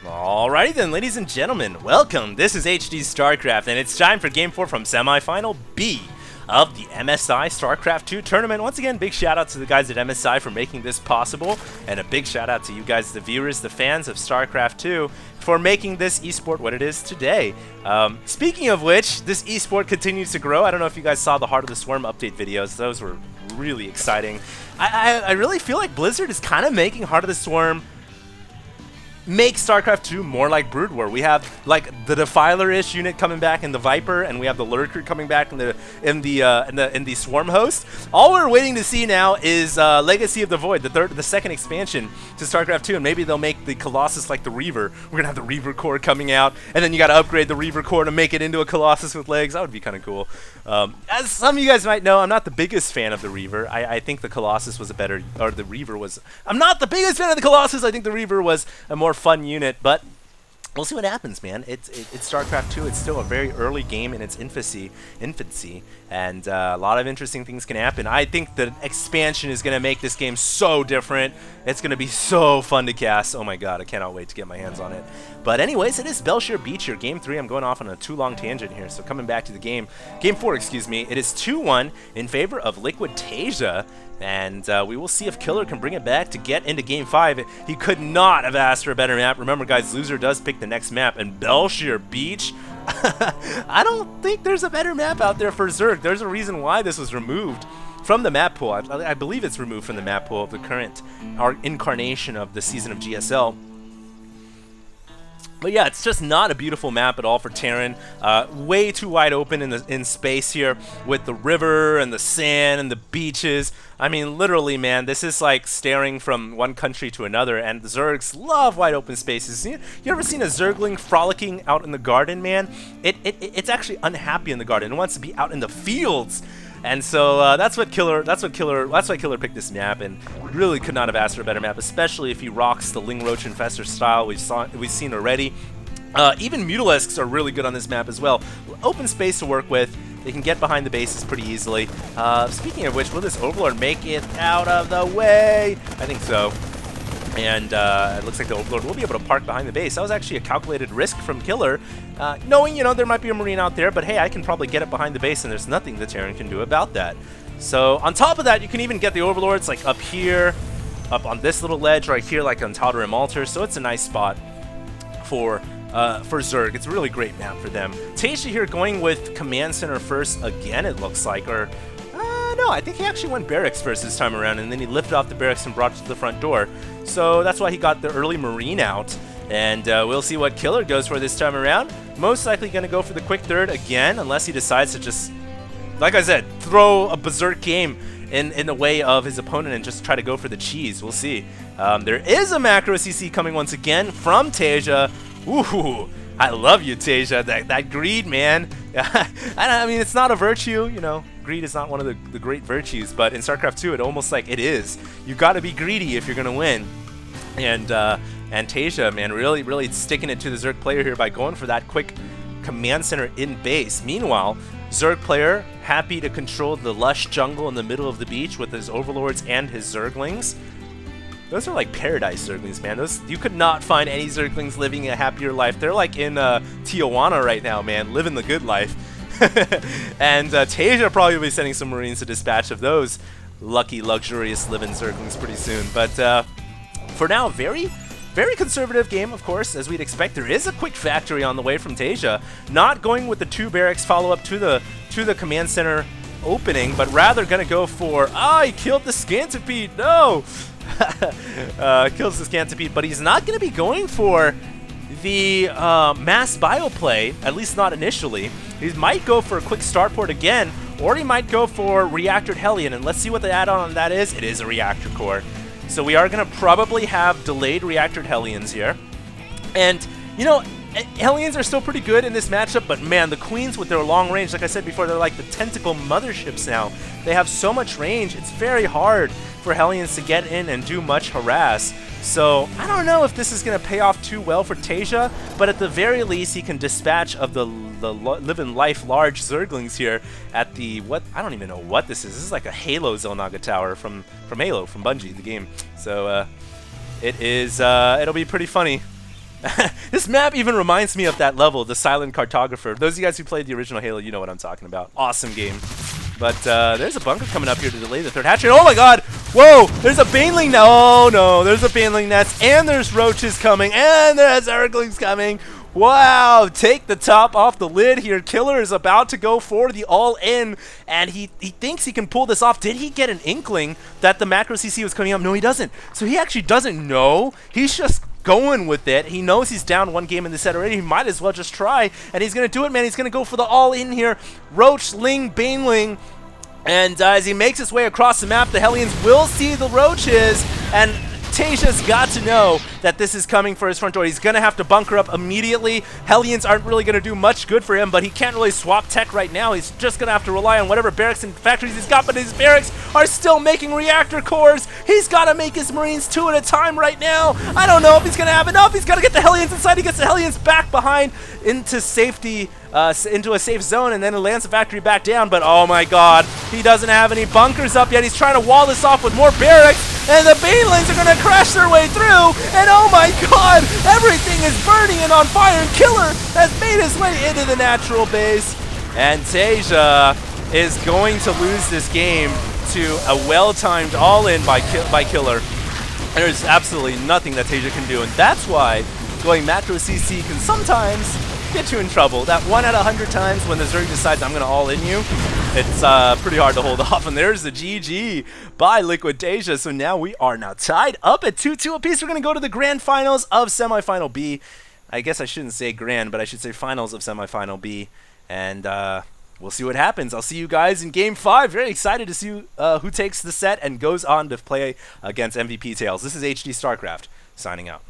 Alrighty then, ladies and gentlemen, welcome. This is HD StarCraft, and it's time for Game 4 from Semi-Final B of the MSI StarCraft 2 tournament. Once again, big shout out to the guys at MSI for making this possible, and a big shout out to you guys, the viewers, the fans of StarCraft 2, for making this esport what it is today. Speaking of which, this esport continues to grow. I don't know if you guys saw the Heart of the Swarm update videos. Those were really exciting. I really feel like Blizzard is kind of making Heart of the Swarm make StarCraft 2 more like Brood War. We have like the Defiler-ish unit coming back in the Viper, and we have the Lurker coming back in the Swarm host. All we're waiting to see now is Legacy of the Void, the second expansion to StarCraft 2, and maybe they'll make the Colossus like the Reaver. We're gonna have the Reaver core coming out, and then you got to upgrade the Reaver core to make it into a Colossus with legs. That would be kind of cool. As some of you guys might know, I'm not the biggest fan of the Reaver. I think the Colossus was a better, or the Reaver was. I'm not the biggest fan of the Colossus. I think the Reaver was a more fun unit, but we'll see what happens, man. It's StarCraft 2. It's still a very early game in its infancy, and a lot of interesting things can happen. I think the expansion is going to make this game so different. It's going to be so fun to cast. Oh my god, I cannot wait to get my hands on it. But anyways, it is Belshire Beach here, Game 3. I'm going off on a too long tangent here, so coming back to the game. Game 4, excuse me. It is 2-1 in favor of Liquid.Taeja. And we will see if Killer can bring it back to get into Game 5. He could not have asked for a better map. Remember, guys, loser does pick the next map. And Belshire Beach, I don't think there's a better map out there for Zerg. There's a reason why this was removed from the map pool. I believe it's removed from the map pool of the current incarnation of the season of GSL. But yeah, it's just not a beautiful map at all for Terran. Way too wide open in space here with the river and the sand and the beaches. I mean, literally, man, this is like staring from one country to another, and the Zergs love wide open spaces. You ever seen a Zergling frolicking out in the garden, man? It's actually unhappy in the garden. It wants to be out in the fields. And so that's why Killer picked this map, and really could not have asked for a better map, especially if he rocks the Ling Roach Infestor style we've seen already. Even Mutalesks are really good on this map as well. Open space to work with. They can get behind the bases pretty easily. Speaking of which, will this Overlord make it out of the way? I think so. And it looks like the Overlord will be able to park behind the base. That was actually a calculated risk from Killer, knowing, you know, there might be a Marine out there, but hey, I can probably get it behind the base, and there's nothing the Terran can do about that. So on top of that, you can even get the Overlords like up here, up on this little ledge right here, like on Tal'Darim Altar. So it's a nice spot for Zerg. It's a really great map for them. Taeja here going with Command Center first again, it looks like, or no, I think he actually went barracks first this time around, and then he lifted off the barracks and brought it to the front door. So that's why he got the early Marine out, and we'll see what Killer goes for this time around. Most likely going to go for the quick third again, unless he decides to just, like I said, throw a berserk game in the way of his opponent and just try to go for the cheese. We'll see. There is a macro CC coming once again from Taeja. Ooh, I love you, Taeja. That greed, man. I mean, it's not a virtue, you know. Greed is not one of the great virtues, but in StarCraft 2, it almost like it is. You got to be greedy if you're gonna win. And Taeja, man, really sticking it to the Zerg player here by going for that quick command center in base. Meanwhile, Zerg player happy to control the lush jungle in the middle of the beach with his Overlords and his Zerglings. Those are like paradise Zerglings, man. Those, you could not find any Zerglings living a happier life. They're like in Tijuana right now, man, living the good life. And Taeja probably will be sending some Marines to dispatch of those lucky, luxurious living Zerglings pretty soon. But for now, very conservative game, of course, as we'd expect. There is a quick factory on the way from Taeja, not going with the 2 barracks follow-up to the command center opening, but rather going to go for, he killed the Scantipede, no! Kills the Scantipede, but he's not going to be going for the mass bio play, at least not initially. He might go for a quick starport again, or he might go for Reactored Hellion, and let's see what the add-on on that is. It is a Reactor Core. So we are going to probably have delayed Reactored Hellions here. And, you know, Hellions are still pretty good in this matchup, but man, the Queens with their long range, like I said before, they're like the tentacle motherships now. They have so much range, it's very hard for Hellions to get in and do much harass. So I don't know if this is going to pay off too well for Taeja, but at the very least he can dispatch of the living life large Zerglings here at the, what, I don't even know what this is. This is like a Halo Xel'Naga Tower from Halo, from Bungie, the game. So it is, it'll be pretty funny This map even reminds me of that level, the Silent Cartographer. Those of you guys who played the original Halo, you know what I'm talking about. Awesome game. But there's a bunker coming up here to delay the third hatchery. Oh my god! Whoa! There's a Baneling now! Oh no! There's a Baneling nest, and there's roaches coming, and there's Zerglings coming! Wow! Take the top off the lid here. Killer is about to go for the all-in, and he thinks he can pull this off. Did he get an inkling that the macro CC was coming up? No, he doesn't. So he actually doesn't know. He's just going with it. He knows he's down one game in the set already. He might as well just try, and he's going to do it, man. He's going to go for the all-in here. Roach, Ling, Baneling, and as he makes his way across the map, the Hellions will see the roaches, and Taeja's got to know that this is coming for his front door. He's going to have to bunker up immediately. Hellions aren't really going to do much good for him, but he can't really swap tech right now. He's just going to have to rely on whatever barracks and factories he's got, but his barracks are still making reactor cores. He's got to make his Marines 2 at a time right now. I don't know if he's going to have enough. He's got to get the Hellions inside. He gets the Hellions back behind into safety, into a safe zone, and then he lands the factory back down. But oh my god, he doesn't have any bunkers up yet. He's trying to wall this off with more barracks, and the Banelings are going to crash their way through, and oh my god, everything is burning and on fire, and Killer has made his way into the natural base, and Taeja is going to lose this game to a well-timed all-in by Killer. There's absolutely nothing that Taeja can do, and that's why going macro CC can sometimes get you in trouble. That 1 out of 100 times when the Zerg decides I'm going to all-in you, it's pretty hard to hold off. And there's the GG by Liquid.Taeja. So now we are tied up at 2-2 apiece. We're going to go to the grand finals of semifinal B. I guess I shouldn't say grand, but I should say finals of semifinal B. And we'll see what happens. I'll see you guys in Game 5. Very excited to see who takes the set and goes on to play against MVP Tails. This is HD StarCraft signing out.